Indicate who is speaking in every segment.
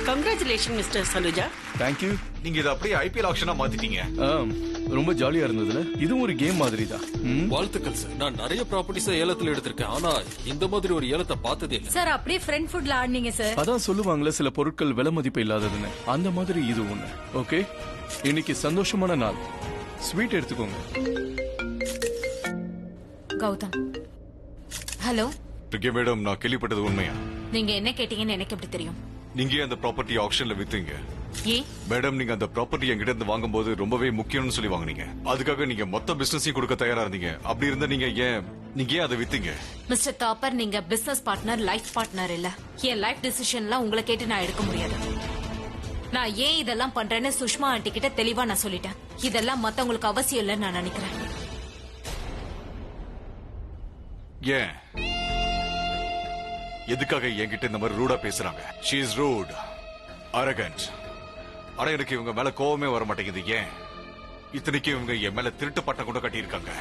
Speaker 1: Congratulation mister Saluja.
Speaker 2: Thank you.
Speaker 3: நீங்க இதை அப்படியே ஐபிஎல் ஆக்ஷனா மாத்திட்டீங்க.
Speaker 2: ரொம்ப ஜாலியா இருந்ததுல. இதுவும் ஒரு கேம் மாதிரி தான்.
Speaker 4: வாழ்த்துக்கள் சார். நான் நிறைய ப்ராப்பர்ட்டிஸ் ஏலத்துல எடுத்திருக்கேன், ஆனா இந்த மாதிரி ஒரு ஏலத்தை பார்த்ததே இல்ல
Speaker 5: சார். அப்படியே ஃப்ரெண்ட் ஃபுட்ல ஆடுனீங்க சார்.
Speaker 2: அதான் சொல்லுவாங்களே சில பொருட்கள் விலை மதிப்பு இல்லாததுன்னு, அந்த மாதிரி இது ஒண்ணு. ஓகே, இன்னைக்கு சந்தோஷமான நாள். ஸ்வீட் எடுத்துக்கோங்க.
Speaker 5: கௌதம். ஹலோ
Speaker 3: மேடம், நான் கேள்விப்பட்டது உண்மையா?
Speaker 5: நீங்க என்ன கேட்டீங்கன்னு எனக்கு எப்படி தெரியும்?
Speaker 3: நீங்க அந்த ப்ராப்பர்ட்டி ஆக்ஷன்ல வித்தீங்க.
Speaker 5: ஏ
Speaker 3: மேடம், நீங்க அந்த ப்ராப்பர்ட்டி என்கிட்ட இருந்து வாங்கும்போது ரொம்பவே முக்கியம்னு சொல்லி வாங்குனீங்க. அதுக்காக நீங்க மொத்த பிசினஸையும் கொடுக்க தயாரா இருந்தீங்க. அப்படி இருந்தா நீங்க ஏன் அதை வித்தீங்க?
Speaker 5: மிஸ்டர் தாப்பர், நீங்க பிசினஸ் பார்ட்னர், லைஃப் பார்ட்னர் இல்ல. என் லைஃப் டிசிஷன்லாம் உங்களை கேட்டு நான் எடுக்க முடியாது. நான் ஏன் இதெல்லாம் பண்றேன்னு சுஷ்மா ஆண்டி கிட்ட தெளிவா நான் சொல்லிட்டேன். இதெல்லாம் மத்தவங்களுக்கு அவசியம் இல்லைன்னு நான் நினைக்கிறேன்.
Speaker 3: ஏன் எதுக்காக என்கிட்ட இந்த மாதிரி ரூடா பேசுறாங்க? She is rude, arrogant. ஆனா எனக்கு இவங்க மேல கோவமே வர மாட்டேங்குது. ஏன்? இத்தனைக்கு இவங்க என் மேல திருட்டு பட்டம் கூட கட்டியிருக்காங்க.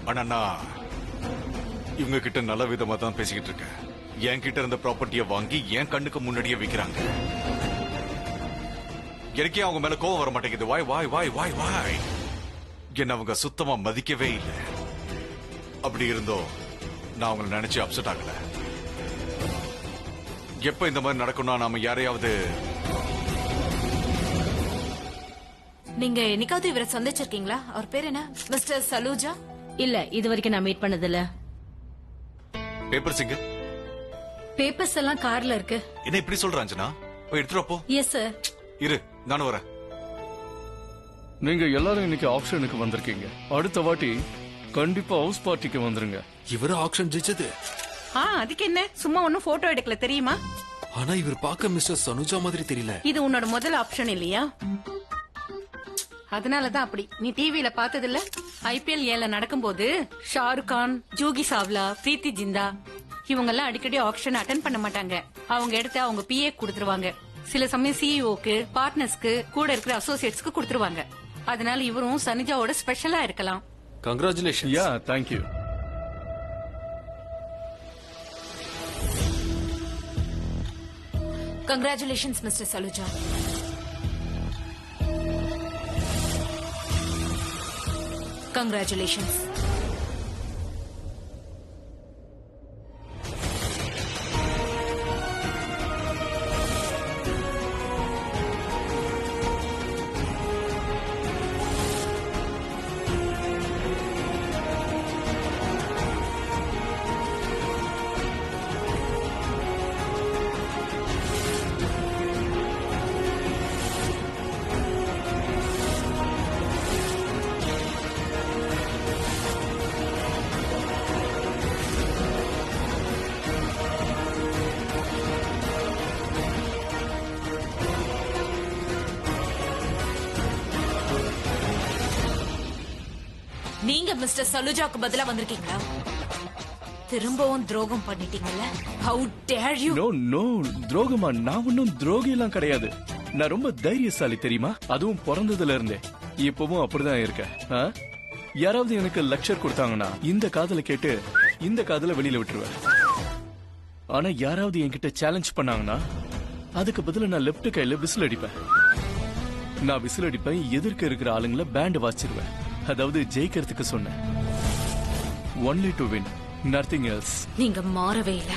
Speaker 3: ஆனா நான் இவங்க கிட்ட நல்ல விதமா தான் பேசிக்கிட்டு இருக்கேன். என்கிட்ட இருந்த ப்ராப்பர்ட்டியை வாங்கி என் கண்ணுக்கு முன்னாடியே விக்கிறாங்க. எனக்கே அவங்க மேல கோவம் வர மாட்டேங்குது. வாய் வாய் வாய் வாய் வாய் என்ன அவங்க சுத்தமா மதிக்கவே இல்லை. அப்படி இருந்தோ நான் அவங்களை நினைச்சு அப்செட் ஆகல. எப்ப இந்த மாதிரி நடக்கும்னா நாம யாரையாவது...
Speaker 5: நீங்க என்னைக்காவது இவரை சந்திச்சிருக்கீங்களா? அவர் பேர் என்ன? மிஸ்டர் சலூஜா?
Speaker 6: இல்ல, இது வரைக்கும் நான் மீட் பண்ணதில்ல.
Speaker 3: பேப்பர் சிங்க
Speaker 6: பேப்பர்ஸ் எல்லாம் கார்ல இருக்கு.
Speaker 3: என்ன இப்படி சொல்ற அஞ்சனா? போய் எடுத்துட்டு போ.
Speaker 6: Yes sir.
Speaker 3: இரு, நானும் வரேன்.
Speaker 2: நீங்க எல்லாரும் இன்னைக்கு ஆப்ஷனுக்கு வந்திருக்கீங்க. அடுத்த வாட்டி கண்டிப்பா ஹவுஸ் பார்ட்டிக்கு வந்துருங்க.
Speaker 4: இவரு ஆக்ஷன் ஜெயிச்சது.
Speaker 1: அதுக்கு என்ன, சும்மா ஒன்னும் போட்டோ எடுக்கல தெரியுமா?
Speaker 4: ஆனா இவர் பார்க்க மிஸ்டர் சனுஜா மாதிரி தெரியல.
Speaker 1: இது உன்னோட முதல் ஆப்ஷன் இல்லையா? அதனாலதான் அப்படி. நீ டிவியில பார்த்தது இல்ல? ஐபிஎல் ஏல நடக்கும்போது ஷாருக் கான், ஜூகி சாவ்லா, பிரீத்தி ஜிந்தா இவங்க எல்லாம் அடிக்கடி ஆக்ஷன் அட்டென்ட் பண்ண மாட்டாங்க. அவங்க எடுத்து அவங்க பிஏ கொடுத்துருவாங்க. சில சமயம் சிஇஓக்கு, பார்ட்னர்ஸ்க்கு, கூட இருக்கிற அசோசியேட்ஸ்க்கு கொடுத்துருவாங்க. அதனால இவரும் சனுஜாவோட ஸ்பெஷலா இருக்கலாம்.
Speaker 4: Congratulation.
Speaker 2: Yeah, thank you.
Speaker 5: Congratulations mister Saluja. Congratulations. நீங்க மிஸ்டர் சலுஜாக்கு பதிலா வந்திருக்கீங்களா? திரும்பவும் துரோகம் பண்ணிட்டீங்கல்ல. How dare you?
Speaker 2: No no, துரோகமா? நான் ஒன்னும் துரோகி எல்லாம் கிடையாது. நான் ரொம்ப தைரியசாலி தெரியுமா? அதுவும் பிறந்ததுல இருந்தே இப்பவும் அப்படிதான் இருக்கேன். யாராவது எனக்கு லெக்சர் கொடுத்தாங்கன்னா இந்த காதல கேட்டு இந்த காதல வெளியில விட்டுருவேன். ஆனா யாராவது என்கிட்ட சேலஞ்ச் பண்ணாங்கன்னா அதுக்கு பதிலா நான் லெப்ட் கையில விசில் அடிப்பேன். நான் விசில் அடிப்பேன், எதிர்க்க இருக்கிற ஆளுங்களை பேண்ட் வாச்சிருவேன். அதாவது ஜெயிக்கிறதுக்கு சொன்னேன். Only to win, nothing else.
Speaker 5: நீங்க மாறவே இல்ல.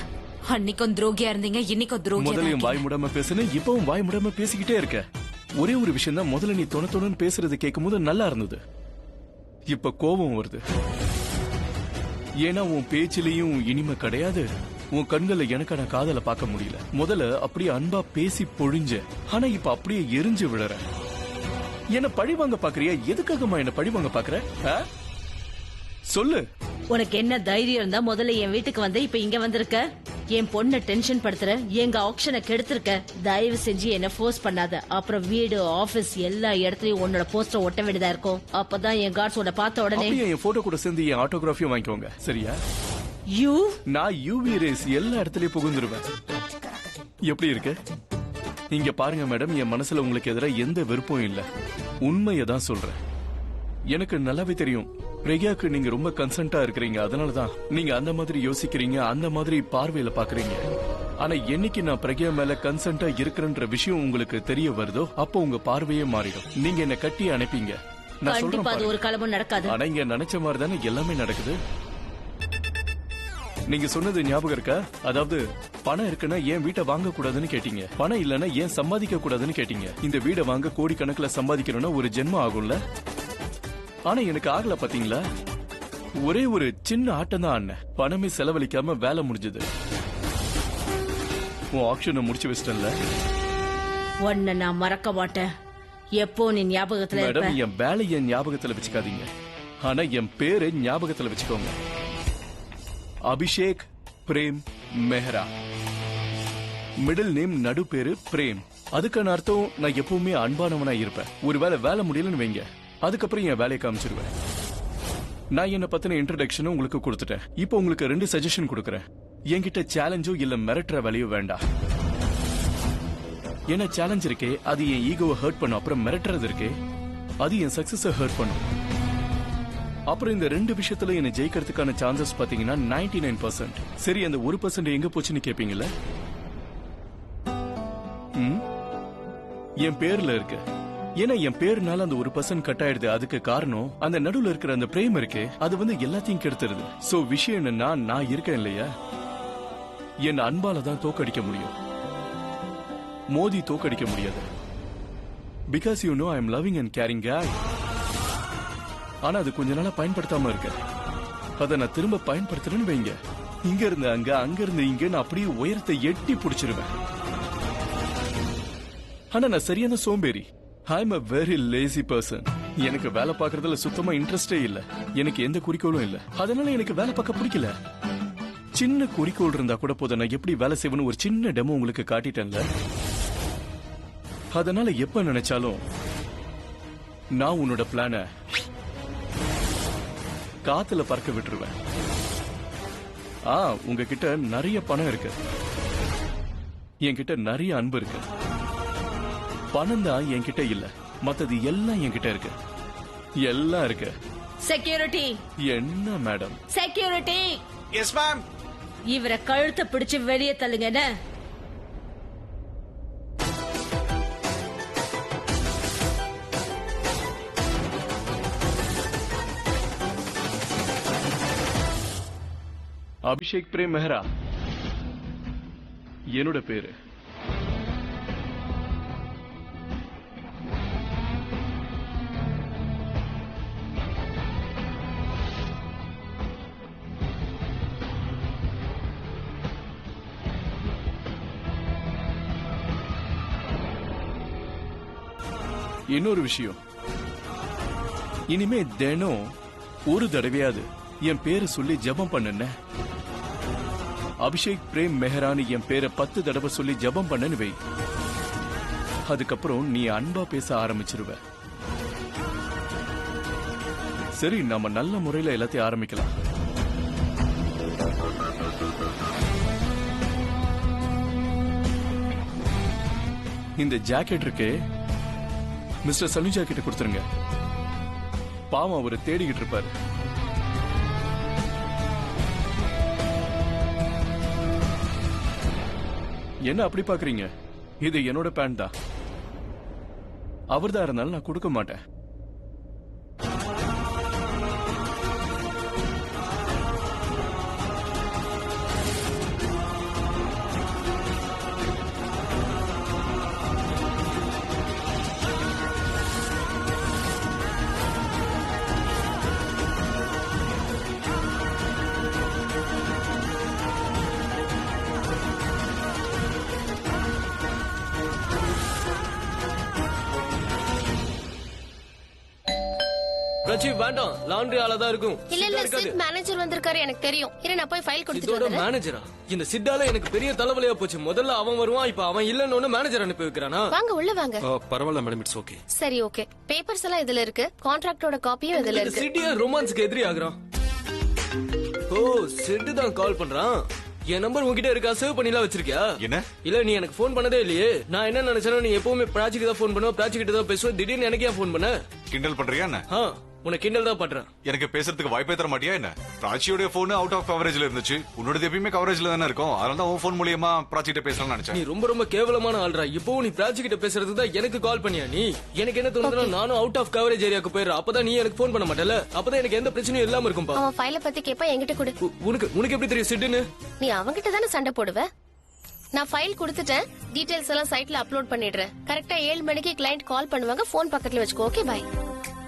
Speaker 5: அன்னைக்கும் துரோகியா இருந்தீங்க, இன்னைக்கும் துரோகியா.
Speaker 2: முதலையும் வாய் முடாம பேசுனேன், இப்பவும் வாய் முடாம பேசிக்கிட்டே இருக்க. ஒரே ஒரு விஷயம் தான், முதல்ல நீ தொண பேசுறது கேட்கும் போது நல்லா இருந்தது. இப்ப கோபம் வருது. ஏன்னா உன் பேச்சிலையும் இனிமை கிடையாது. உன் கண்களை எனக்கான காதலை பார்க்க முடியல. முதல்ல அப்படியே அன்பா பேசி பொழிஞ்ச, ஆனா இப்ப அப்படியே எரிஞ்சு விழற. என்ன பழி வாங்க பாக்குறியா? எதுக்காகமா என்ன பழி வாங்க பாக்குற? சொல்லு.
Speaker 6: உனக்கு என்ன தைரியம் இருந்தா முதல்ல என் வீட்டுக்கு வந்து இப்ப இங்க வந்திருக்க? என் பொண்ணை டென்ஷன் படுத்துற, எங்க ஆக்ஷனை கெடுத்திருக்க. தயவு செஞ்சு என்ன ஃபோர்ஸ் பண்ணாத. அப்புறம் வீடு, ஆபீஸ் எல்லா இடத்துலயும் உன்னோட போஸ்டர் ஒட்ட வேண்டியதா இருக்கும். அப்பதான் என் கார்ட்ஸ் உன்னை பார்த்த உடனே
Speaker 2: என் போட்டோ கூட சேர்ந்து என் ஆட்டோகிராஃபியும் வாங்கிக்கோங்க, சரியா? நான் யூவி ரேஸ் எல்லா இடத்துலயும் புகுந்துருவேன். எப்படி இருக்கு? இங்க பாருங்க மேடம், என் மனசுல உங்களுக்கு எதிராக எந்த வெறுப்பும் இல்ல. உண்மையை தான் சொல்றேன். எனக்கு நல்லாவே தெரியும் பிரக்யாக்கு நீங்க ரொம்ப கன்சென்ட்டா இருக்கிறீங்க. அதனாலதான் நீங்க அந்த மாதிரி யோசிக்கிறீங்க, அந்த மாதிரி பார்வையில பாக்குறீங்க. ஆனா என்னைக்கு நான் பிரக்யா மேல கன்சென்ட்டா இருக்கிறன்ற விஷயம் உங்களுக்கு தெரிய வருதோ அப்போ உங்க பார்வையே மாறிடும். நீங்க என்ன கட்டி அனுப்பிங்க. நான் சொல்றேன்
Speaker 6: கண்டிப்பா அது
Speaker 2: பாருங்க.
Speaker 6: ஒரு காலமும் நடக்காது.
Speaker 2: ஆனா இங்க நினைச்ச மாதிரி தானே எல்லாமே நடக்குது. நீங்க சொன்னது ஞாபகம் இருக்கா? அதாவது பணம் இருக்குன்னா ஏன் வீட்டை வாங்க கூடாதுன்னு கேட்டீங்க, பணம் இல்லன்னா ஏன் சம்பாதிக்க கூடாதுன்னு கேட்டீங்க. இந்த வீடை வாங்க கோடிக்கணக்கில் சம்பாதிக்கணும்னா ஒரு ஜென்மம் ஆகும்ல. ஆனா எனக்கு ஆகல பாத்தீங்களா? ஒரே ஒரு சின்ன ஆட்டம் தான் ஆடினேன். பணமே செலவழிக்காம வேலை முடிஞ்சது. உன் ஆக்ஷனை முடிச்சு வச்சிட்டேன்ல.
Speaker 6: உன்னை நான் மறக்க மாட்டேன். எப்போ நீ ஞாபகத்துல இருப்ப.
Speaker 2: மேடம், என் வேலையை ஞாபகத்துல வச்சுக்காதீங்க, ஆனா என் பேரை ஞாபகத்துல வச்சுக்கோங்க. அபிஷேக் பிரேம் மெஹ்ரா. மிடில் நேம், நடு பேரு பிரேம். அதுக்கான அர்த்தம் நான் எப்பவுமே அன்பானவனா இருப்பேன். ஒருவேளை வேலை முடியலன்னு வைங்க, அதுக்கப்புறம் என் வேலையை காமிச்சிருவேன். நான் என்ன பத்தின இன்ட்ரோடக்ஷனும் உங்களுக்கு கொடுத்துட்டேன். இப்போ உங்களுக்கு 2 சஜஷன் கொடுக்கறேன். என்கிட்ட சேலஞ்சோ இல்ல மிரட்டுற வேலையோ வேண்டாம். என்ன சேலஞ்ச் இருக்கே அது என் ஈகோவை ஹர்ட் பண்ணும். அப்புறம் மிரட்டுறது இருக்கே அது என் சக்சஸை ஹர்ட் பண்ணும். அப்புறம் இந்த 2 விஷயத்துல என்ன ஜெயிக்கிறதுக்கான சான்சஸ் பாத்தீங்கன்னா 99%. சரி, அந்த 1% எங்க போச்சுன்னு கேப்பீங்கல்ல? என் பேர்ல இருக்கு. ஏன்னா என் பேருனால அந்த 1% கட் ஆயிடுது. அதுக்கு காரணம் அந்த நடுவுல இருக்கிற அந்த பிரேம் இருக்கே, அது வந்து எல்லாத்தையும் கெடுத்துருது. சோ விஷயம் என்னன்னா, நான் இருக்கேன் இல்லையா, என் அன்பால தான் தோக்கடிக்க முடியும். மோதி தோக்கடிக்க முடியாது. Because you know I am loving and caring guy. ஆனா அது கொஞ்ச நாளா பயன்படுத்தாம இருக்க. அதை நான் திரும்ப பயன்படுத்துறேன்னு வைங்க, இங்க இருந்து அங்க, அங்க இருந்து இங்க, நான் அப்படியே உயரத்தை எட்டி பிடிச்சிருவேன். ஆனா நான் சரியான சோம்பேறி. I am a very lazy person. எனக்கு வேலை பார்க்கறதுல சுத்தமா இன்ட்ரெஸ்டே இல்ல. எனக்கு எந்த குறிக்கோளும் இல்ல. அதனால எனக்கு வேலை பார்க்க பிடிக்கல. சின்ன குறிக்கோள் இருந்தா கூட போதும், நான் எப்படி வேலை செய்வேன்னு ஒரு சின்ன டெமோ உங்களுக்கு காட்டிட்டேன்ல. அதனால எப்ப நினைச்சாலும் நான் உன்னோட பிளான காத்துல பறக்க விட்டுருவேன். உங்ககிட்ட நிறைய பணம் இருக்கு, என்கிட்ட நிறைய அன்பு இருக்கு. பணம் தான் என்கிட்ட இல்ல, மத்தது எல்லாம் என்கிட்ட இருக்கு. எல்லாம் இருக்கு.
Speaker 6: செக்யூரிட்டி.
Speaker 2: என்ன மேடம்?
Speaker 6: செக்யூரிட்டி.
Speaker 3: Yes ma'am.
Speaker 6: இவரை கழுத்தை பிடிச்சு வெளியே தள்ளுங்க. என்ன?
Speaker 2: அபிஷேக் பிரேம் மெஹ்ரா என்னோட பேரு. இன்னொரு விஷயம், இனிமே தினம் ஒரு தடவையாவது என் பேரு சொல்லி ஜெபம் பண்ணுன. அபிஷேக் பிரேம் மெஹ்ரான்னு என் பேரை 10 தடவை சொல்லி ஜெபம் பண்ணனு வை. அதுக்கப்புறம் நீ அன்பா பேச ஆரம்பிச்சிருவ. சரி, நம்ம நல்ல முறையில எல்லாத்தையும் ஆரம்பிக்கலாம். இந்த ஜாக்கெட் இருக்கே, மிஸ்டர் சலுஜா கிட்ட கொடுத்துருங்க. பாவம், அவரு தேடிக்கிட்டு இருப்பாரு. என்ன அப்படி பாக்குறீங்க? இது என்னோட பேண்ட் தான். அவர்தான் இருந்தாலும் நான் கொடுக்க மாட்டேன்.
Speaker 7: பிரச்சி வேண்டாம், லாண்டரி ஆளா தான் இருக்கும்.
Speaker 8: இல்ல இல்ல, சிட் மேனேஜர் வந்திருக்காரு, எனக்கு தெரியும். இரு, நான் போய் ஃபைல் கொடுத்துட்டு
Speaker 7: இதோட
Speaker 8: வரேன்.
Speaker 7: மேனேஜரா? இந்த சிட்டால எனக்கு பெரிய தலைவலியா போச்சு. முதல்ல அவன் வருவான், இப்ப அவன் இல்லன்னு மேனேஜர் அனுப்பி வைக்கிறானா?
Speaker 8: வாங்க உள்ள வாங்க.
Speaker 4: பரவாயில்ல மேடம், இட்ஸ் ஓகே.
Speaker 8: சரி, ஓகே. பேப்பர்ஸ் எல்லாம் இதுல இருக்கு, கான்ட்ராக்டோட காப்பியும் இதுல இருக்கு.
Speaker 7: சிட்டியா ரொமான்ஸ்க்கு எதிரி ஆகுறான். ஓ, சிட்டு தான் கால் பண்றான். என் நம்பர் உங்ககிட்ட இருக்கா? சேவ் பண்ணிலாம் வச்சிருக்கியா?
Speaker 3: என்ன?
Speaker 7: இல்ல, நீ எனக்கு போன் பண்ணதே இல்லையே. நான் என்ன நினைச்சேன்னா, நீ எப்பவுமே பிராஜிக்கு தான் போன் பண்ணுவ, பிராஜிக்கிட்ட தான் பேசுவ. திடீர்னு எனக்கு ஏன் போன் பண்ண?
Speaker 3: கிண்டல் பண்றியா என்ன?
Speaker 7: உன்னை கிண்டல் தான் பண்றேன்.
Speaker 3: எனக்கு பேசுறதுக்கு வாய்ப்பே தர மாட்டியா என்ன? பிராச்சியோட போன் அவுட் ஆஃப் கவரேஜ்ல இருந்துச்சு. உன்னோட எப்பயுமே கவரேஜ்ல தானே இருக்கும். அதனால தான் உன் போன் மூலியமா பிராச்சிட்ட பேசலாம்னு
Speaker 7: நீ
Speaker 3: நினைச்சேன்.
Speaker 7: ரொம்ப கேவலமான ஆள்ரா. இப்பவும் நீ பிராச்சி கிட்ட பேசுறதுக்கு தான் எனக்கு கால் பண்ணியா நீ? எனக்கு என்ன தோணுதுன்னா நானும் அவுட் ஆஃப் கவரேஜ் ஏரியாக்கு போயிடுறேன். அப்பதான் நீ எனக்கு போன் பண்ண மாட்டல. அப்பதான் எனக்கு எந்த பிரச்சனையும் இல்லாம இருக்கும்பா.
Speaker 8: அவன் ஃபைல பத்தி கேப்பா, என்கிட்ட கொடு.
Speaker 7: உனக்கு எப்படி தெரியும் சிட்டுன்னு?
Speaker 8: நீ அவங்கிட்ட தானே சண்டை போடுவ. நான் ஃபைல் கொடுத்துட்டேன். டீடைல்ஸ் எல்லாம் சைட்ல அப்லோட் பண்ணிடுறேன். கரெக்டா 7 மணிக்கு கிளையண்ட் கால் பண்ணுவாங்க. போன் பக்கத்துல வச்சுக்கோ. Okay, by.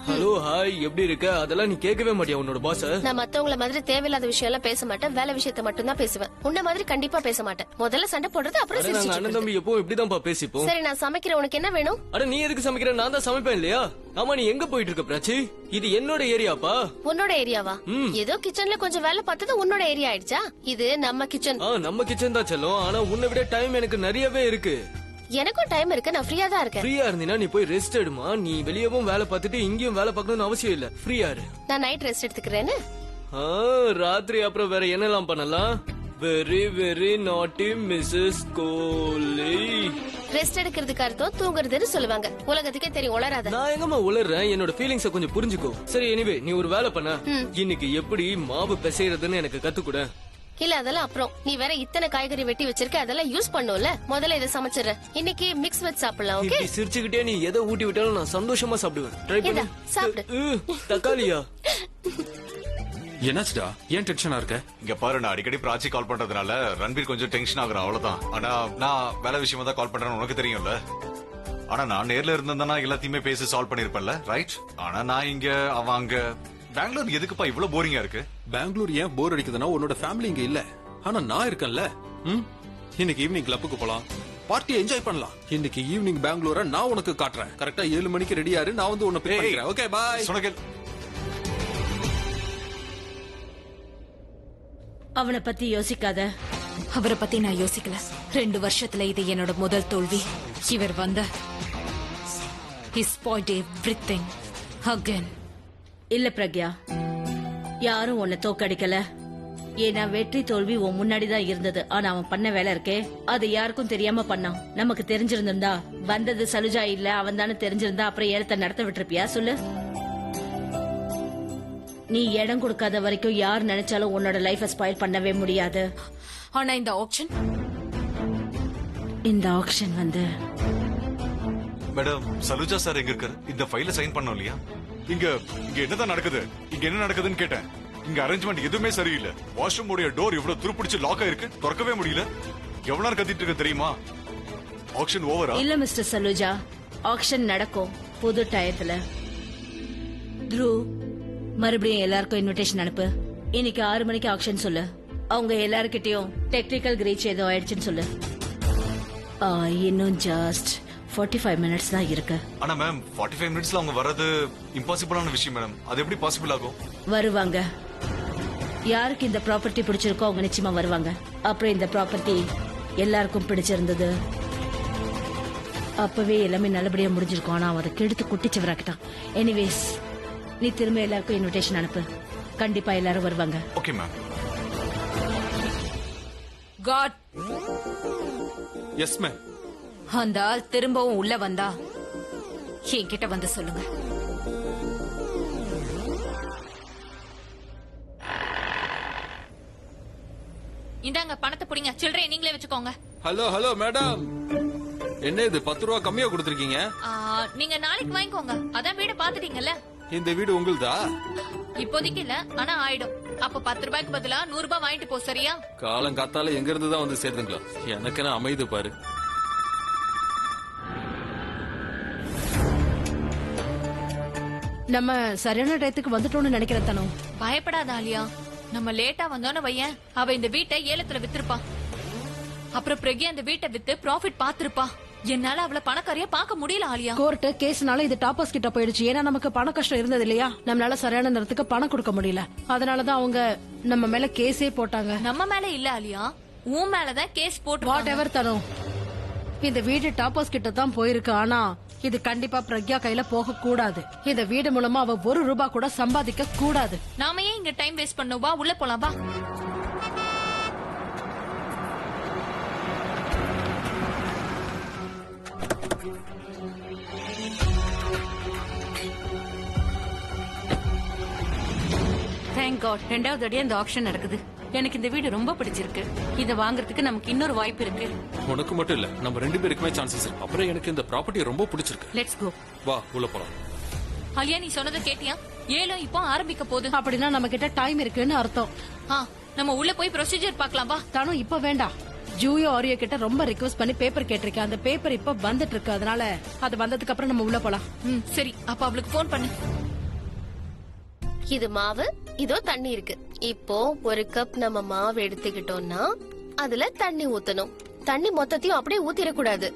Speaker 7: ஹலோ, ஹாய், எப்படி இருக்க? அதெல்லாம் நீ கேட்கவே மாட்டியா உன்னோட பாஸ்?
Speaker 8: நான் மத்தவங்கள மாதிரி தேவையில்லாத விஷயம் எல்லாம் பேச மாட்டேன். வேலை விஷயத்தை மட்டும் தான் பேசுவேன். உன்ன மாதிரி கண்டிப்பா பேச மாட்டேன். முதல்ல சண்டை போடுறது, அப்புறம்
Speaker 7: நாங்க அண்ணன்
Speaker 8: சிரிச்சிட்டு
Speaker 7: தம்பி எப்பவும் இப்படிதான்ப்பா பேசிப்போம்.
Speaker 8: சரி, நான் சமைக்கிறேன். உனக்கு என்ன வேணும்?
Speaker 7: அட நீ எதுக்கு சமைக்கிற? நான் தான் சமைப்பேன் இல்லையா? ஆமா, நீ எங்க போயிட்டு இருக்க பிராச்சி? இது என்னோட ஏரியாப்பா.
Speaker 8: உன்னோட ஏரியாவா? ஏதோ கிச்சன்ல கொஞ்சம் வேலை பார்த்தது உன்னோட ஏரியா ஆயிடுச்சா? இது நம்ம கிச்சன்.
Speaker 7: நம்ம கிச்சன் தான் செல்லும். ஆனா உன்னை விட டைம் எனக்கு நிறையவே இருக்கு.
Speaker 8: எனக்கும் டைம் இருக்கு. நான் ஃப்ரீயா தான் இருக்கேன்.
Speaker 7: ஃப்ரீயா இருந்தீனா நீ போய் ரெஸ்ட் எடுமா. நீ வெளியவும் வேலை பார்த்துட்டு இங்கேயும் வேலை பார்க்கணும்னு அவசியம் இல்ல. ஃப்ரீயா இரு.
Speaker 8: நான் நைட் ரெஸ்ட் எடுத்துக்கிறேன்னு.
Speaker 7: ராத்திரி அப்புறம் வேற என்னெல்லாம் பண்ணலாம்? வெரி வெரி நாட்டி மிஸ்ஸஸ் கோலி.
Speaker 8: ரெஸ்ட் எடுக்கிறதுக்கு அர்த்தம் தூங்குறதுன்னு சொல்லுவாங்க. உலகத்துக்கே தெரியும். உளராத.
Speaker 7: நான் எங்கம்மா உளறேன்? என்னோட ஃபீலிங்ஸ கொஞ்சம் புரிஞ்சுக்கோ. சரி, எனிவே நீ ஒரு வேலை பண்ண. இன்னைக்கு எப்படி மாவு பிசைறதுன்னு எனக்கு கத்துக்கூட.
Speaker 8: இல்ல, அதெல்லாம் அப்புறம். நீ வேற இத்தனை காய்கறி வெட்டி வச்சிருக்க. அதெல்லாம் யூஸ் பண்ணும்ல. முதல்ல இதை சமைச்சிடுறேன். இன்னைக்கு மிக்ஸ் வெஜ் சாப்பிடலாம். ஓகே?
Speaker 7: இப்படி சிரிச்சுக்கிட்டே நீ எதை ஊட்டி விட்டாலும் நான் சந்தோஷமா சாப்பிடுவேன். ட்ரை
Speaker 8: இந்தா,
Speaker 7: பண்ணு.
Speaker 8: சாப்பிடு.
Speaker 7: தக்காளியா?
Speaker 4: என்னாச்சுடா? ஏன் டென்ஷனா இருக்க?
Speaker 3: இங்க பாரு, நான் அடிக்கடி பிராச்சி கால் பண்றதுனால ரன்பீர் கொஞ்சம் டென்ஷன் ஆகுறான், அவ்வளவுதான். ஆனா நான் வேலை விஷயமா தான் கால் பண்றேன்னு உனக்கு தெரியும்ல. ஆனா நான் நேர்ல இருந்தேன்னா எல்லாத்தையுமே பேசி சால்வ் பண்ணிருப்பேன்ல, ரைட்? ஆனா நான் இங்க, அவன் அங்க. பெங்களூர் எதுக்குப்பா இவ்வளவு போரிங்கா இருக்கு?
Speaker 4: பெங்களூர் ஏன் போர் அடிக்குதுன்னா உன்னோட ஃபேமிலி இங்க இல்ல. ஆனா நான் இருக்கேன்ல. இன்னைக்கு ஈவினிங் கிளப்புக்கு போலாம், பார்ட்டி என்ஜாய் பண்ணலாம். இன்னைக்கு ஈவினிங் பெங்களூரை நான் உனக்கு காட்டுறேன். கரெக்டா 7 மணிக்கு ரெடியா இரு. நான் வந்து உன்னை பிக் பண்ணிக்கிறேன். Okay, bye.
Speaker 3: சொன்னகேல்.
Speaker 6: அவனை பத்தி யோசிக்காத.
Speaker 5: அவரை பத்தி நான் யோசிக்கல. 2 வருஷத்துல இது என்னோட முதல் தோல்வி. இவர் வந்த he spoiled everything again.
Speaker 6: இல்ல பிரக்யா, யாரும் உன்னை தோக்கடிக்கல. ஏன்னா வெற்றி தோல்வி உன் முன்னாடிதான் இருந்தது. ஆனா அவன் பண்ண வேலை இருக்கே, அது யாருக்கும் தெரியாம பண்ணான். நமக்கு தெரிஞ்சிருந்தா வந்தது சலுஜா இல்ல அவன் தானே தெரிஞ்சிருந்தா அப்புறம் ஏலத்தை நடத்த விட்டுருப்பியா? சொல்லு. நீ இடம் கொடுக்காத வரைக்கும் யார் நினைச்சாலும் உன்னோட லைஃப ஸ்பாயில் பண்ணவே முடியாது.
Speaker 5: ஆனா இந்த
Speaker 6: ஆக்ஷன் வந்து
Speaker 3: மேடம், சலுஜா சார் எங்க இருக்காரு? இந்த ஃபைல சைன் பண்ணோம் இல்லையா? இங்க என்னதான் நடக்குது? இங்க என்ன நடக்குதுன்னு கேட்டேன். இங்க அரேஞ்ச்மெண்ட் எதுவுமே சரியில்லை. வாஷ்ரூம் உடைய டோர் இவ்வளவு துருப்பிடிச்சு லாக் ஆயிருக்கு. திறக்கவே முடியல. எவ்வளவு நேரம் கத்திட்டு இருக்க தெரியுமா? ஆக்ஷன் ஓவரா?
Speaker 6: இல்ல மிஸ்டர் சலுஜா, ஆக்ஷன் நடக்கும் புது டயத்துல. த்ரூ, மறுபடியும் எல்லாருக்கும் இன்விடேஷன் அனுப்பு. இன்னைக்கு 6 மணிக்கு ஆக்ஷன் சொல்லு. அவங்க எல்லார்கிட்டயும் டெக்னிக்கல் கிரீச் ஏதோ ஆயிடுச்சுன்னு சொல்லு. இன்னும் ஜஸ்ட் 45 மினிட்ஸ் தான் இருக்கு.
Speaker 3: ஆனா மேம், 45 மினிட்ஸ்ல அவங்க வர்றது இம்பாசிபிளான விஷயம் மேடம். அது எப்படி பாசிபிள் ஆகும்?
Speaker 6: வருவாங்க. யாருக்கு இந்த ப்ராப்பர்ட்டி பிடிச்சிருக்கோ அவங்க நிச்சயமா வருவாங்க. அப்புறம் இந்த ப்ராப்பர்ட்டி எல்லாருக்கும் பிடிச்சிருந்தது. அப்பவே எல்லாமே நல்லபடியா முடிஞ்சிருக்கும். ஆனா அவன் அதை கெடுத்து குட்டிச்சவராக்கிட்டான். எனிவேஸ், நீ திரும்ப எல்லாருக்கும் இன்விடேஷன் அனுப்பு. கண்டிப்பா எல்லாரும் வருவாங்க.
Speaker 3: Okay ma'am.
Speaker 5: God,
Speaker 4: yes ma'am.
Speaker 5: அந்த ஆள் திரும்பவும் உள்ள வந்தா என்கிட்ட வந்து சொல்லுங்க. இந்தாங்க பணத்தை புடிங்க. சில்லறை நீங்களே வச்சுக்கோங்க.
Speaker 4: ஹலோ மேடம், என்ன இது 10 ரூபா கம்மியா கொடுத்துருக்கீங்க?
Speaker 5: நீங்க நாளைக்கு வாங்கிக்கோங்க. அதான் வீட பாத்துட்டீங்கல்ல.
Speaker 4: இந்த வீடு உங்களுதா?
Speaker 5: இப்போதைக்கு இல்ல, ஆனா ஆயிடும். அப்ப 10 ரூபாய்க்கு பதிலா 100 ரூபாய் வாங்கிட்டு போ. சரியா?
Speaker 4: காலம் காத்தால எங்க இருந்து தான் வந்து சேர்ந்துங்களா? எனக்கு என்ன அமைது பாரு.
Speaker 1: நம்ம சரியான டயத்துக்கு வந்துட்டோம்னு நினைக்கிறேன் தானோ.
Speaker 5: பயப்படாத ஆலியா. நம்ம லேட்டா வந்தோன்னு வையன், அவ இந்த வீட்டை ஏலத்துல வித்திருப்பா. அப்புறம் பிரகி அந்த வீட்டை வித்து ப்ராஃபிட் பாத்திருப்பா. என்னால அவளை பணக்காரியா பார்க்க முடியல ஆலியா.
Speaker 1: கோர்ட் கேஸ்னால இது டாப்பர்ஸ் கிட்ட போயிடுச்சு. ஏன்னா நமக்கு பண கஷ்டம் இருந்தது இல்லையா? நம்மளால சரியான நேரத்துக்கு பணம் கொடுக்க முடியல. அதனாலதான் அவங்க நம்ம மேல கேஸே போட்டாங்க.
Speaker 5: நம்ம மேல இல்ல ஆலியா, உன் மேலதான் கேஸ் போட்டு.
Speaker 1: வாட் எவர் தனோ, இந்த வீடு டாப்பர்ஸ் கிட்ட தான் போயிருக்கு. ஆனா இது கண்டிப்பா பிரக்யா கையில போக கூடாது. இந்த வீடு மூலமா அவ 1 ரூபாய் கூட சம்பாதிக்க கூடாது.
Speaker 5: நாம ஏன் இங்க டைம் வேஸ்ட் பண்ணோம்? வா உள்ள போலாம். வா.
Speaker 1: காட், 2வது அடியா இந்த ஆக்ஷன் நடக்குது. எனக்கு இந்த வீடு ரொம்ப பிடிச்சிருக்கு. இத வாங்குறதுக்கு நமக்கு இன்னொரு வாய்ப்பு இருக்கு.
Speaker 4: உனக்கு மட்டும் இல்ல, நம்ம 2 பேருக்குமே சான்சஸ் இருக்கு. அப்புறம் எனக்கு இந்த ப்ராப்பர்ட்டி ரொம்ப பிடிச்சிருக்கு.
Speaker 1: Let's go.
Speaker 4: வா உள்ள போலாம்.
Speaker 5: அலியா, நீ சொன்னதை கேட்டியா? ஏலம் இப்போ ஆரம்பிக்க போகுது.
Speaker 6: அப்படின்னா நம்ம கிட்ட டைம் இருக்குன்னு அர்த்தம்.
Speaker 5: நம்ம உள்ள போய் ப்ரொசீஜர் பார்க்கலாம். வா.
Speaker 6: தானோ இப்ப வேண்டாம். ஜூயோ ஆரியோ கிட்ட ரொம்ப ரிக்வெஸ்ட் பண்ணி பேப்பர் கேட்டிருக்கேன். அந்த பேப்பர் இப்ப வந்துட்டு இருக்கு. அதனால அது வந்ததுக்கு அப்புறம் நம்ம உள்ள போலாம்.
Speaker 5: சரி, அப்ப அவளுக்கு போன் பண்ணு.
Speaker 8: இது மாவு, இதோ தண்ணி இருக்கு. இப்போ ஒரு கப் நம்ம மாவு எடுத்துக்கிட்டோம்னா அதுல தண்ணி ஊத்தணும். தண்ணி மொத்தத்தையும் அப்படியே ஊத்திடக்கூடாது.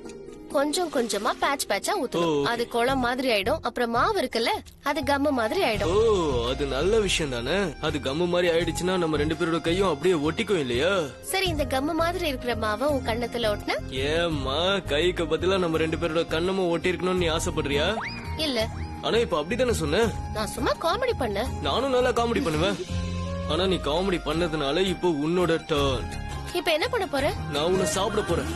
Speaker 8: கொஞ்சம் கொஞ்சமா பேட்ச் பேட்சா ஊத்தணும். அது குளம் மாதிரி ஆயிடும். அப்புறம் மாவு இருக்குல்ல, அது கம்மு மாதிரி ஆயிடும்.
Speaker 7: ஓ, அது நல்ல விஷயம் தானே. அது கம்மு மாதிரி ஆயிடுச்சுன்னா நம்ம 2 பேரோட கையும் அப்படியே ஒட்டிக்கும் இல்லையா?
Speaker 8: சரி, இந்த கம்மு மாதிரி இருக்கிற மாவை உன் கண்ணத்துல ஒட்டின.
Speaker 7: ஏம்மா, கைக்கு பதிலா நம்ம 2 பேரோட கண்ணமும் ஒட்டி இருக்கணும்னு நீ ஆசைப்படுறியா?
Speaker 8: இல்ல,
Speaker 7: ஆனா இப்ப அப்படித்தானே சொன்ன.
Speaker 8: நான் சும்மா காமெடி பண்ண.
Speaker 7: நானும் நல்லா காமெடி பண்ணுவேன். ஆனா நீ காமெடி பண்ணதுனால இப்போ உன்னோட டர்ன்.
Speaker 8: இப்ப என்ன பண்ண போற?
Speaker 7: நான் உன்னை சாப்பிட போறேன்.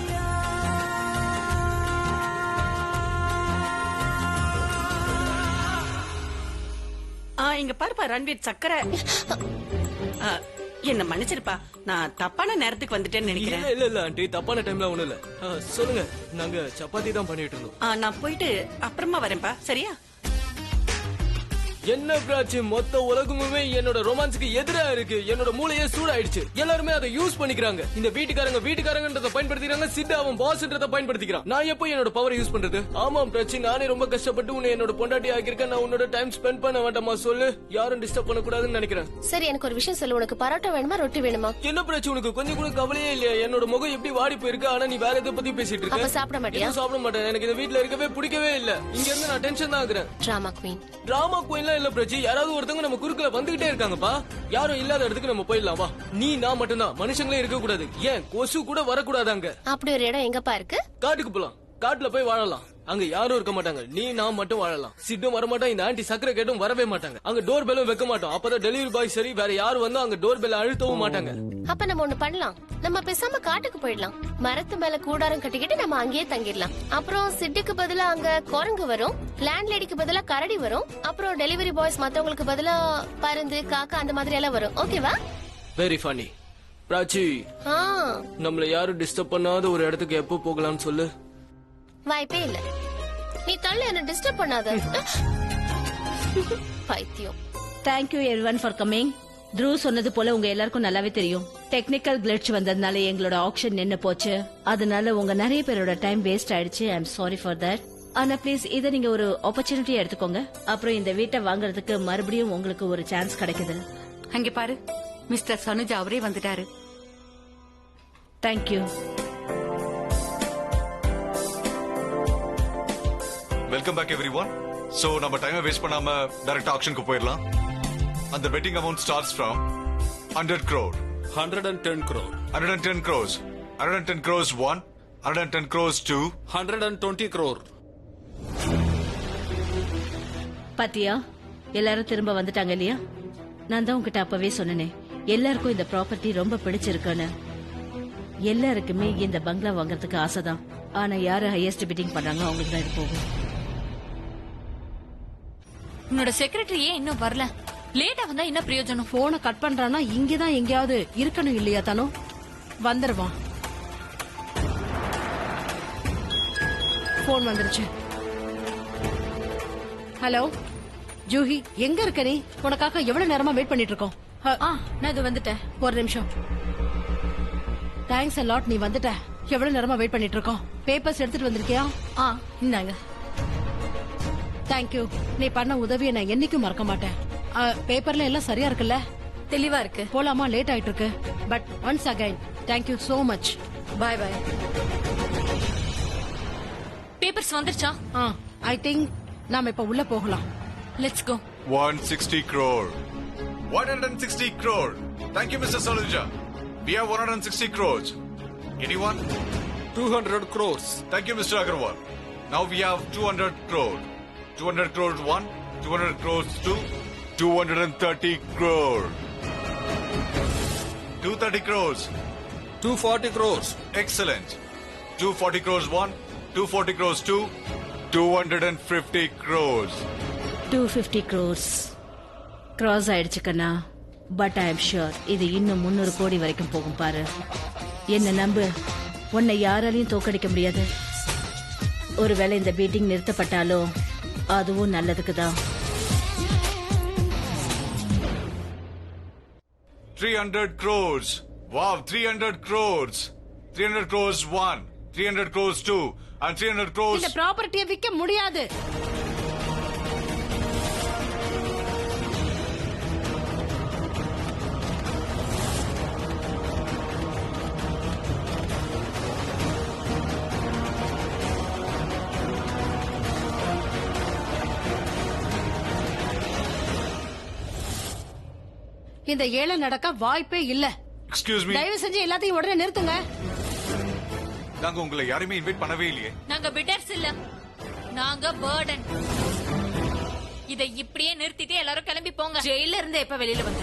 Speaker 9: இங்க பாருப்பா ரன்வீர், சக்கரை. என்ன மன்னிச்சிருப்பா, நான் தப்பான நேரத்துக்கு வந்துட்டேன்னு நினைக்கிறேன்.
Speaker 7: இல்ல ஆண்டி, தப்பான டைம்ல ஒண்ணும் இல்ல. சொல்லுங்க. நாங்க சப்பாத்தி தான் பண்ணிட்டு இருந்தோம்.
Speaker 9: நான் போயிட்டு அப்புறமா வரேன்ப்பா, சரியா?
Speaker 7: என்ன பிராச்சு, மொத்த உலகமுமே என்னோட ரொமான்ஸ்க்கு எதிரா இருக்கு. என்னோட மூளையே சூடாயிடுச்சு. எல்லாருமே அதை யூஸ் பண்ணிக்கிறாங்க. இந்த வீட்டுக்காரங்கன்றத பயன்படுத்திக்கிறாங்க. சிட் அவன் பாஸ்ன்றத பயன்படுத்திக்கிறான். நான் எப்போ என்னோட பவர் யூஸ் பண்றது? ஆமா பிராச்சு, நானே ரொம்ப கஷ்டப்பட்டு உன்னை என்னோட பொண்டாட்டி ஆக்கியிருக்கேன். நான் உன்னோட டைம் ஸ்பெண்ட் பண்ண வேண்டாமா சொல்லு? யாரும் டிஸ்டர்ப் பண்ண கூடாதுன்னு நினைக்கிறேன்.
Speaker 8: சரி, எனக்கு ஒரு விஷயம் சொல்லு. உனக்கு பரோட்டா வேணுமா, ரொட்டி வேணுமா?
Speaker 7: என்ன பிராச்சு, உனக்கு கொஞ்சம் கூட கவலையே இல்லையா? என்னோட முகம் எப்படி வாடி போயிருக்கு. ஆனா நீ வேற எதை பத்தி பேசிட்டு இருக்க.
Speaker 8: அப்ப சாப்பிட மாட்டியா?
Speaker 7: சாப்பிட மாட்டேன். எனக்கு இந்த வீட்டுல இருக்கவே பிடிக்கவே இல்ல. இங்க இருந்து நான் டென்ஷன் தான் ஆகுறேன்.
Speaker 8: Drama queen.
Speaker 7: டிராமா குயின்லாம் இல்ல பிரச்சி. யாராவது ஒருத்தவங்க நம்ம குறுக்குல வந்துகிட்டே இருக்காங்கப்பா. யாரும் இல்லாத இடத்துக்கு நம்ம போயிடலாம். வா. நீ நான் மட்டும்தான், மனுஷங்களே இருக்க கூடாது. ஏன் கொசு கூட வரக்கூடாது. அங்க
Speaker 8: அப்படி ஒரு இடம் எங்கப்பா இருக்கு?
Speaker 7: காட்டுக்கு போலாம். காட்டுல போய் வாழலாம். அங்க யாரும் இருக்க மாட்டாங்க. நீ நான் மட்டும் வாழலாம். சிட்டும் வரமாட்டான். இந்த ஆண்டி சக்கரை கேட்டும் வரவே மாட்டாங்க. அங்க டோர் பெல்லும் வைக்க மாட்டோம். அப்பதான் டெலிவரி பாய் சரி வேற யாரும் வந்தா அங்க டோர் பெல் அழுத்தவும் மாட்டாங்க.
Speaker 8: அப்ப நம்ம ஒண்ணு பண்ணலாம். நம்ம பேசாம காட்டுக்கு போயிடலாம். மரத்து மேல கூடாரம் கட்டிக்கிட்டு நம்ம அங்கேயே தங்கிடலாம். அப்புறம் சிட்டுக்கு பதிலா அங்க குரங்கு வரும், லேண்ட்லேடிக்கு பதிலா கரடி வரும், அப்புறம் டெலிவரி பாய்ஸ் மத்தவங்களுக்கு பதிலா பருந்து, காக்கா அந்த மாதிரி எல்லாம் வரும். ஓகேவா?
Speaker 7: Very funny. பிராச்சி, நம்மள யாரும் டிஸ்டர்ப் பண்ணாத ஒரு இடத்துக்கு எப்போ போகலாம்னு சொல்லு.
Speaker 8: வாய்ப்பே இல்ல. நீ தள்ள, என்ன டிஸ்டர்ப் பண்ணாத. பைத்தியம்.
Speaker 6: Thank you everyone for coming. Through சொன்னது போல உங்க எல்லாருக்கும் நல்லாவே தெரியும், டெக்னிக்கல் கிளிட்ச் வந்ததுனால எங்களோட ஆக்ஷன் நின்னு போச்சு. அதனால உங்க நிறைய பேரோட டைம் வேஸ்ட் ஆயிடுச்சு. I am sorry for that. ஆனா ப்ளீஸ் இதை நீங்க ஒரு ஆப்பர்ச்சுனிட்டியா எடுத்துக்கோங்க. அப்புறம் இந்த வீட்டை வாங்குறதுக்கு மறுபடியும் உங்களுக்கு ஒரு சான்ஸ் கிடைக்குது.
Speaker 1: அங்க பாரு, மிஸ்டர் சனுஜா அவரே வந்துட்டாரு.
Speaker 6: Thank you.
Speaker 3: Welcome back everyone. So நம்ம டைமை வேஸ்ட் பண்ணாம டைரக்ட் ஆக்ஷனுக்கு போயிடலாம். அந்த betting amount starts from 100 crore.
Speaker 4: 110 crore.
Speaker 3: 110 crores. 110 crores 1, 110 crores 2,
Speaker 4: 120 crore.
Speaker 6: பாத்தியா, எல்லாரும் திரும்ப வந்துட்டாங்க இல்லையா? நான் தான் உங்ககிட்ட அப்பவே சொன்னேன், எல்லாருக்கும் இந்த ப்ராப்பர்ட்டி ரொம்ப பிடிச்சிருக்குன்னு. எல்லாருக்குமே இந்த பங்களா வாங்குறதுக்கு ஆசைதான். ஆனா யாரு ஹையஸ்ட் பிட்டிங் பண்றாங்க அவங்களுக்கு தான் இது போகும்.
Speaker 5: உன்னோட செக்ரட்டரி ஏன் இன்னும் வரல? லேட்டா வந்தா என்ன பிரயோஜனம்?
Speaker 6: போனை கட் பண்றானா இங்கதான் எங்கேயாவது இருக்கணும் இல்லையா? தானோ வந்துருவான். போன் வந்துருச்சு. ஹலோ ஜூஹி, எங்க இருக்க நீ? உனக்காக எவ்வளவு நேரமா வெயிட் பண்ணிட்டு இருக்கோம்.
Speaker 5: நான் இது வந்துட்டேன்.
Speaker 6: ஒரு நிமிஷம். தேங்க்ஸ் அலாட், நீ வந்துட்ட. எவ்வளவு நேரமா வெயிட் பண்ணிட்டு இருக்கோம். பேப்பர்ஸ் எடுத்துட்டு வந்திருக்கியா? இந்தாங்க. தேங்க்யூ. நீ பண்ண உதவியை நான் என்னைக்கும் மறக்க மாட்டேன். பேப்பர்ல எல்லாம் சரியா இருக்குல்ல?
Speaker 5: தெளிவா இருக்கு.
Speaker 6: போலாமா? லேட் ஆயிட்டு இருக்கு. But once again thank you so much.
Speaker 5: Bye bye. Papers வந்துருச்சா?
Speaker 6: ஐ திங்க் நாம இப்ப உள்ள போகலாம்.
Speaker 5: Let's go.
Speaker 3: 160 crore. 160 crore. Thank you, Mr. Saluja. We have 160 crores. Anyone?
Speaker 4: 200 crores.
Speaker 3: Thank you, Mr. Agarwal. Now we have 200 crore. 200 crores 1, 200 crores 2, 230 crore. 230 crores.
Speaker 4: 240 crores.
Speaker 3: Excellent. 240 crores 1, 240 crores 2, 250 crores.
Speaker 6: 250 crores. Cross ஆயிடுச்சு கண்ணா. But I am sure இது இன்னும் 300 கோடி வரைக்கும் போகும் பாரு. என்ன நம்பு, உன்னை யாராலையும் தோக்கடிக்க முடியாது. ஒருவேளை இந்த பீட்டிங் நிறுத்தப்பட்டாலும் அதுவும் நல்லதுக்கு தான்.
Speaker 3: 300 crores. Wow, 300 crores. 300 crores 1, 300 crores 2, and 300 crores.
Speaker 10: இந்த ப்ராப்பர்ட்டியை விற்க முடியாது. இந்த ஏழை நடக்க வாய்ப்பே இல்ல.
Speaker 3: Excuse me.
Speaker 10: தயவு செஞ்சு எல்லாத்தையும் உடனே நிறுத்துங்க.
Speaker 3: நாங்க உங்களை யாரையுமே இன்வைட் பண்ணவே இல்லையே.
Speaker 5: நாங்க பிட்டர்ஸ் இல்ல, நாங்க பர்டன். இதை இப்படியே நிறுத்திட்டு எல்லாரும் கிளம்பி போங்க. ஜெயில இருந்து எப்ப வெளியில வந்த?